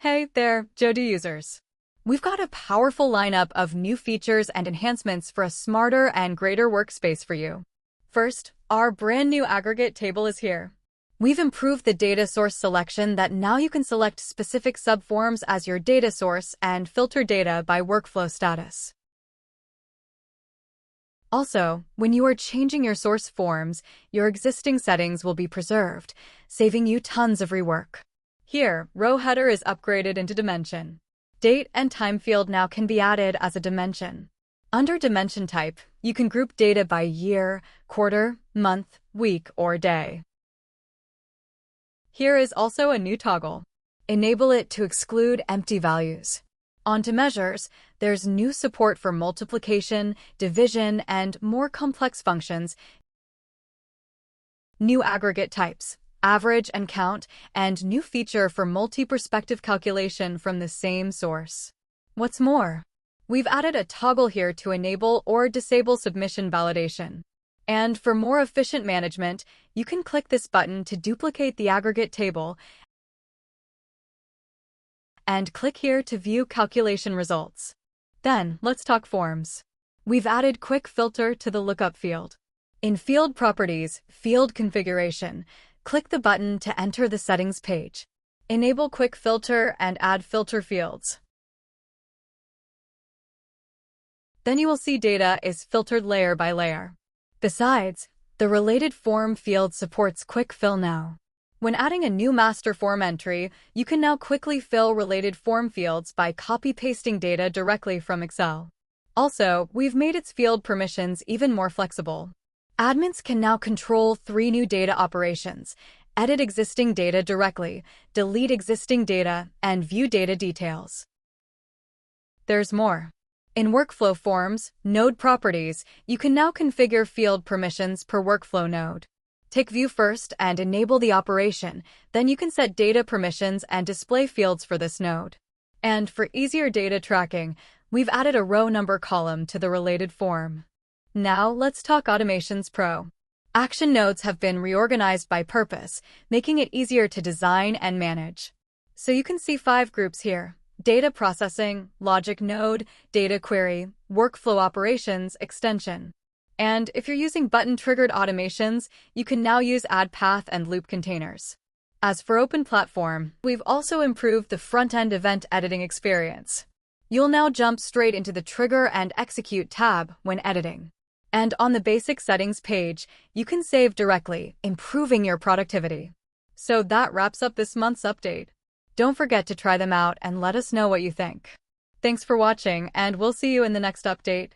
Hey there, Jodoo users. We've got a powerful lineup of new features and enhancements for a smarter and greater workspace for you. First, our brand new aggregate table is here. We've improved the data source selection that now you can select specific subforms as your data source and filter data by workflow status. Also, when you are changing your source forms, your existing settings will be preserved, saving you tons of rework. Here, row header is upgraded into dimension. Date and time field now can be added as a dimension. Under dimension type, you can group data by year, quarter, month, week, or day. Here is also a new toggle. Enable it to exclude empty values. Onto measures, there's new support for multiplication, division, and more complex functions. New aggregate types, average and count, and new feature for multi-perspective calculation from the same source. What's more, we've added a toggle here to enable or disable submission validation. And for more efficient management, you can click this button to duplicate the aggregate table and click here to view calculation results. Then, let's talk forms. We've added quick filter to the lookup field. In field properties, field configuration, click the button to enter the settings page. Enable quick filter and add filter fields. Then you will see data is filtered layer by layer. Besides, the related form field supports quick fill now. When adding a new master form entry, you can now quickly fill related form fields by copy-pasting data directly from Excel. Also, we've made its field permissions even more flexible. Admins can now control 3 new data operations: edit existing data directly, delete existing data, and view data details. There's more. In workflow forms, node properties, you can now configure field permissions per workflow node. Take view first and enable the operation, then you can set data permissions and display fields for this node. And for easier data tracking, we've added a row number column to the related form. Now let's talk Automations Pro. Action nodes have been reorganized by purpose, making it easier to design and manage. So you can see 5 groups here: data processing, logic node, data query, workflow operations, extension. And if you're using button-triggered automations, you can now use add path and loop containers. As for Open Platform, we've also improved the front-end event editing experience. You'll now jump straight into the Trigger and Execute tab when editing. And on the basic settings page, you can save directly, improving your productivity. So that wraps up this month's update. Don't forget to try them out and let us know what you think. Thanks for watching, and we'll see you in the next update.